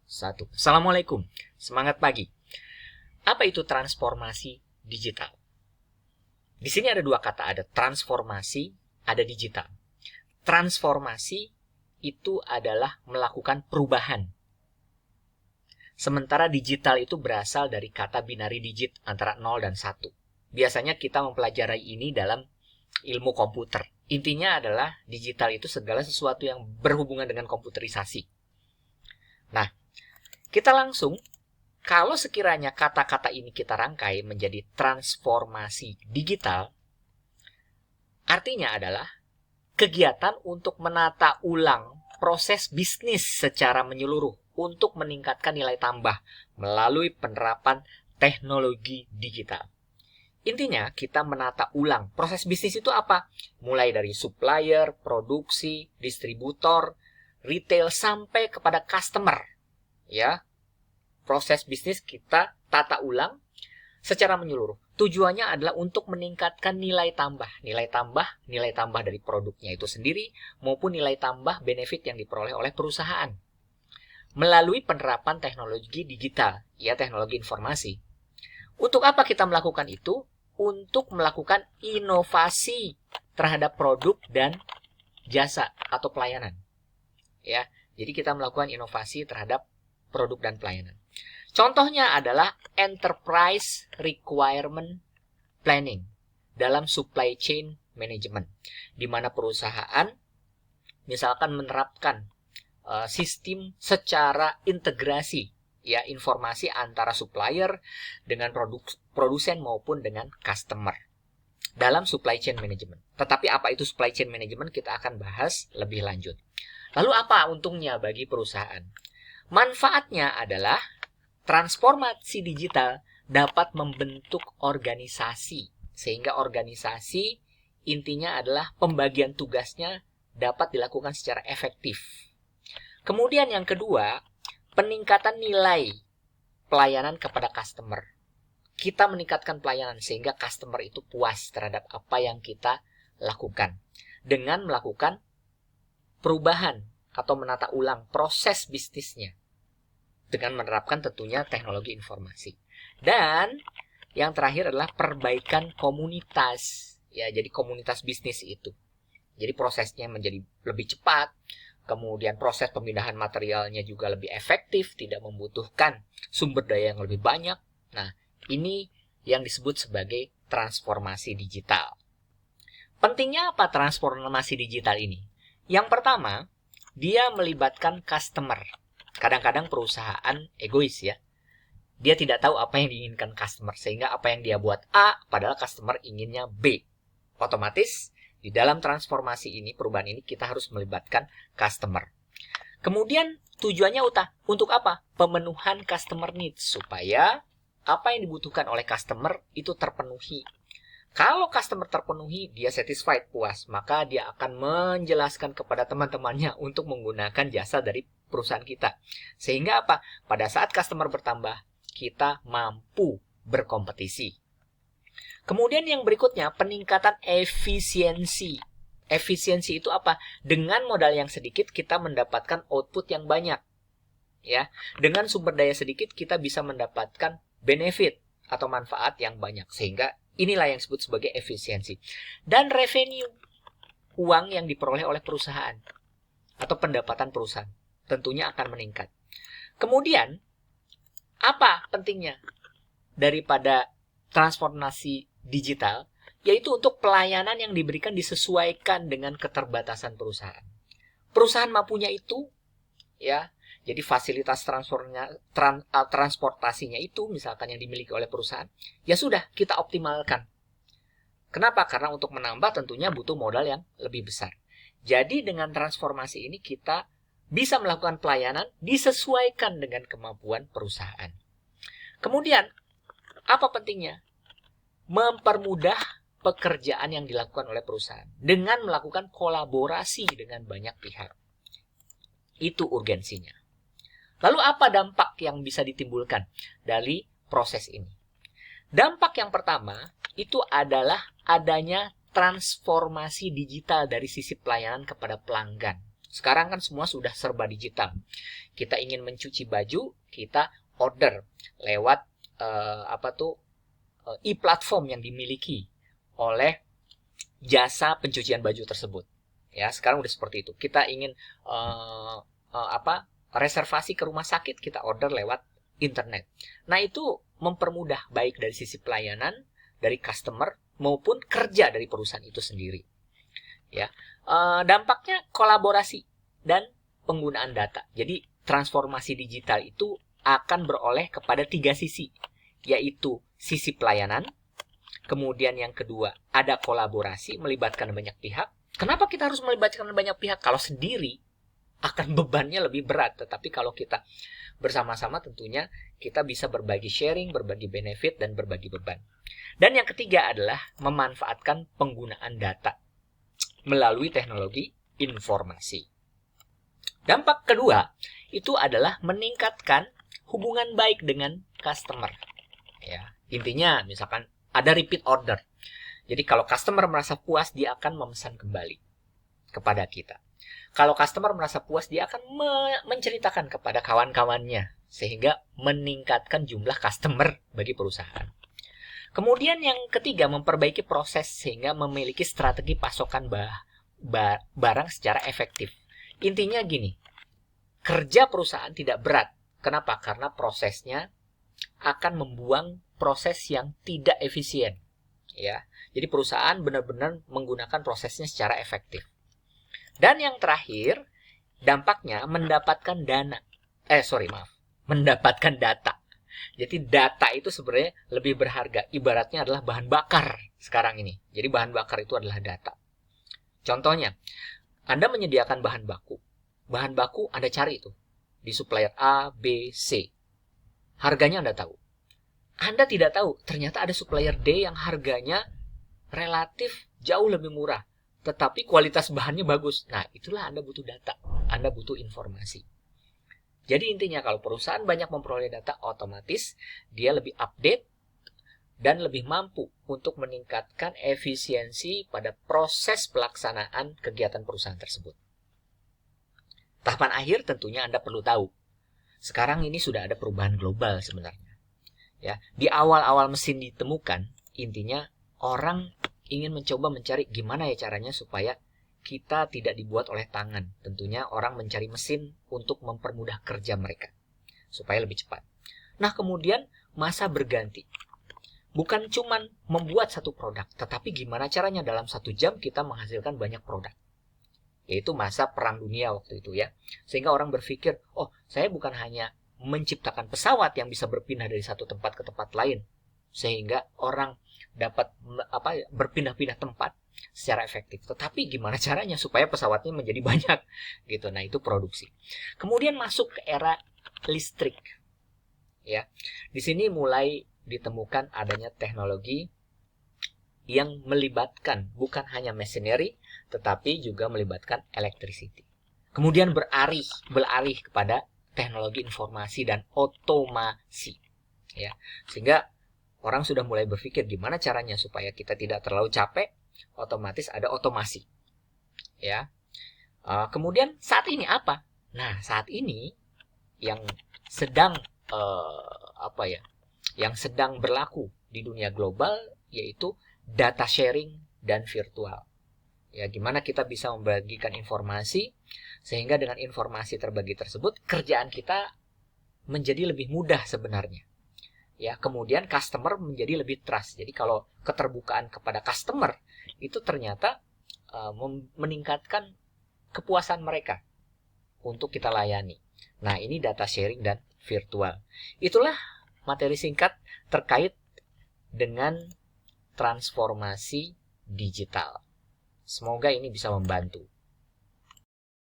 1. Assalamualaikum, semangat pagi. Apa itu transformasi digital? Di sini ada dua kata, ada transformasi, ada digital. Transformasi itu adalah melakukan perubahan. Sementara digital itu berasal dari kata binary digit antara 0 dan 1. Biasanya kita mempelajari ini dalam ilmu komputer. Intinya adalah digital itu segala sesuatu yang berhubungan dengan komputerisasi. Nah, kita langsung, kalau sekiranya kata-kata ini kita rangkai menjadi transformasi digital, artinya adalah kegiatan untuk menata ulang proses bisnis secara menyeluruh untuk meningkatkan nilai tambah melalui penerapan teknologi digital. Intinya, kita menata ulang proses bisnis itu apa? Mulai dari supplier, produksi, distributor, retail, sampai kepada customer. Ya, proses bisnis kita tata ulang secara menyeluruh. Tujuannya adalah untuk meningkatkan nilai tambah. Nilai tambah dari produknya itu sendiri maupun nilai tambah benefit yang diperoleh oleh perusahaan. Melalui penerapan teknologi digital, ya teknologi informasi. Untuk apa kita melakukan itu? Untuk melakukan inovasi terhadap produk dan jasa atau pelayanan. Ya, jadi kita melakukan inovasi terhadap produk dan pelayanan. Contohnya adalah Enterprise Requirement Planning dalam supply chain management, di mana perusahaan misalkan menerapkan sistem secara integrasi, ya, informasi antara supplier dengan produsen maupun dengan customer dalam supply chain management. Tetapi apa itu supply chain management kita akan bahas lebih lanjut. Lalu apa untungnya bagi perusahaan? Manfaatnya adalah transformasi digital dapat membentuk organisasi, sehingga organisasi intinya adalah pembagian tugasnya dapat dilakukan secara efektif. Kemudian yang kedua, peningkatan nilai pelayanan kepada customer. Kita meningkatkan pelayanan sehingga customer itu puas terhadap apa yang kita lakukan dengan melakukan perubahan atau menata ulang proses bisnisnya dengan menerapkan tentunya teknologi informasi. Dan yang terakhir adalah perbaikan komunitas. Ya, jadi komunitas bisnis itu. Jadi prosesnya menjadi lebih cepat. Kemudian proses pemindahan materialnya juga lebih efektif, tidak membutuhkan sumber daya yang lebih banyak. Nah, ini yang disebut sebagai transformasi digital. Pentingnya apa transformasi digital ini? Yang pertama, dia melibatkan customer. Kadang-kadang perusahaan egois, ya. Dia tidak tahu apa yang diinginkan customer, sehingga apa yang dia buat A, padahal customer inginnya B. Otomatis, di dalam transformasi ini, perubahan ini, kita harus melibatkan customer. Kemudian, tujuannya untuk apa? Pemenuhan customer needs, supaya apa yang dibutuhkan oleh customer itu terpenuhi. Kalau customer terpenuhi, dia satisfied, puas, maka dia akan menjelaskan kepada teman-temannya untuk menggunakan jasa dari perusahaan kita. Sehingga apa? Pada saat customer bertambah, kita mampu berkompetisi. Kemudian yang berikutnya, peningkatan efisiensi. Efisiensi itu apa? Dengan modal yang sedikit, kita mendapatkan output yang banyak. Ya, dengan sumber daya sedikit, kita bisa mendapatkan benefit atau manfaat yang banyak. Sehingga inilah yang disebut sebagai efisiensi. Dan revenue, uang yang diperoleh oleh perusahaan atau pendapatan perusahaan tentunya akan meningkat. Kemudian, apa pentingnya daripada transformasi digital? Yaitu untuk pelayanan yang diberikan disesuaikan dengan keterbatasan perusahaan. Perusahaan mampunya itu, ya, jadi fasilitas transportasinya itu misalkan yang dimiliki oleh perusahaan, ya sudah kita optimalkan. Kenapa? Karena untuk menambah tentunya butuh modal yang lebih besar. Jadi dengan transformasi ini kita bisa melakukan pelayanan disesuaikan dengan kemampuan perusahaan. Kemudian, apa pentingnya? Mempermudah pekerjaan yang dilakukan oleh perusahaan dengan melakukan kolaborasi dengan banyak pihak. Itu urgensinya. Lalu apa dampak yang bisa ditimbulkan dari proses ini? Dampak yang pertama itu adalah adanya transformasi digital dari sisi pelayanan kepada pelanggan. Sekarang kan semua sudah serba digital. Kita ingin mencuci baju, kita order lewat e-platform yang dimiliki oleh jasa pencucian baju tersebut. Ya, sekarang udah seperti itu. Kita ingin reservasi ke rumah sakit, kita order lewat internet. Nah, itu mempermudah baik dari sisi pelayanan dari customer maupun kerja dari perusahaan itu sendiri. Ya, dampaknya kolaborasi dan penggunaan data. Jadi transformasi digital itu akan beroleh kepada 3 sisi, yaitu sisi pelayanan. Kemudian yang kedua, ada kolaborasi melibatkan banyak pihak. Kenapa kita harus melibatkan banyak pihak? Kalau sendiri akan bebannya lebih berat, tetapi kalau kita bersama-sama tentunya kita bisa berbagi sharing, berbagi benefit, dan berbagi beban. Dan yang ketiga adalah memanfaatkan penggunaan data melalui teknologi informasi. Dampak kedua itu adalah meningkatkan hubungan baik dengan customer. Ya, intinya misalkan ada repeat order. Jadi kalau customer merasa puas, dia akan memesan kembali kepada kita. Kalau customer merasa puas, dia akan menceritakan kepada kawan-kawannya, sehingga meningkatkan jumlah customer bagi perusahaan. Kemudian yang ketiga, memperbaiki proses sehingga memiliki strategi pasokan barang secara efektif. Intinya gini, kerja perusahaan tidak berat. Kenapa? Karena prosesnya akan membuang proses yang tidak efisien. Ya, jadi perusahaan benar-benar menggunakan prosesnya secara efektif. Dan yang terakhir, dampaknya mendapatkan mendapatkan data. Jadi data itu sebenarnya lebih berharga. Ibaratnya adalah bahan bakar sekarang ini. Jadi bahan bakar itu adalah data. Contohnya, Anda menyediakan bahan baku. Bahan baku Anda cari itu di supplier A, B, C. Harganya Anda tahu. Anda tidak tahu, ternyata ada supplier D yang harganya relatif jauh lebih murah, tetapi kualitas bahannya bagus. Nah, itulah Anda butuh data. Anda butuh informasi. Jadi intinya kalau perusahaan banyak memperoleh data, otomatis dia lebih update dan lebih mampu untuk meningkatkan efisiensi pada proses pelaksanaan kegiatan perusahaan tersebut. Tahapan akhir tentunya Anda perlu tahu. Sekarang ini sudah ada perubahan global sebenarnya. Ya, di awal-awal mesin ditemukan, intinya orang ingin mencoba mencari gimana ya caranya supaya kita tidak dibuat oleh tangan. Tentunya orang mencari mesin untuk mempermudah kerja mereka supaya lebih cepat. Nah, kemudian masa berganti. Bukan cuma membuat satu produk, tetapi gimana caranya dalam 1 jam kita menghasilkan banyak produk. Yaitu masa perang dunia waktu itu ya. Sehingga orang berpikir, oh, saya bukan hanya menciptakan pesawat yang bisa berpindah dari satu tempat ke tempat lain, sehingga orang dapat berpindah-pindah tempat secara efektif. Tetapi gimana caranya supaya pesawatnya menjadi banyak gitu. Nah, itu produksi. Kemudian masuk ke era listrik. Ya. Di sini mulai ditemukan adanya teknologi yang melibatkan bukan hanya machinery tetapi juga melibatkan electricity. Kemudian beralih kepada teknologi informasi dan otomasi. Ya. Sehingga orang sudah mulai berpikir gimana caranya supaya kita tidak terlalu capek, otomatis ada otomasi. Ya. Kemudian saat ini apa? Nah, saat ini yang sedang yang sedang berlaku di dunia global yaitu data sharing dan virtual. Ya, gimana kita bisa membagikan informasi sehingga dengan informasi terbagi tersebut kerjaan kita menjadi lebih mudah sebenarnya. Ya, kemudian customer menjadi lebih trust. Jadi kalau keterbukaan kepada customer itu ternyata meningkatkan kepuasan mereka untuk kita layani. Nah, ini data sharing dan virtual. Itulah materi singkat terkait dengan transformasi digital. Semoga ini bisa membantu.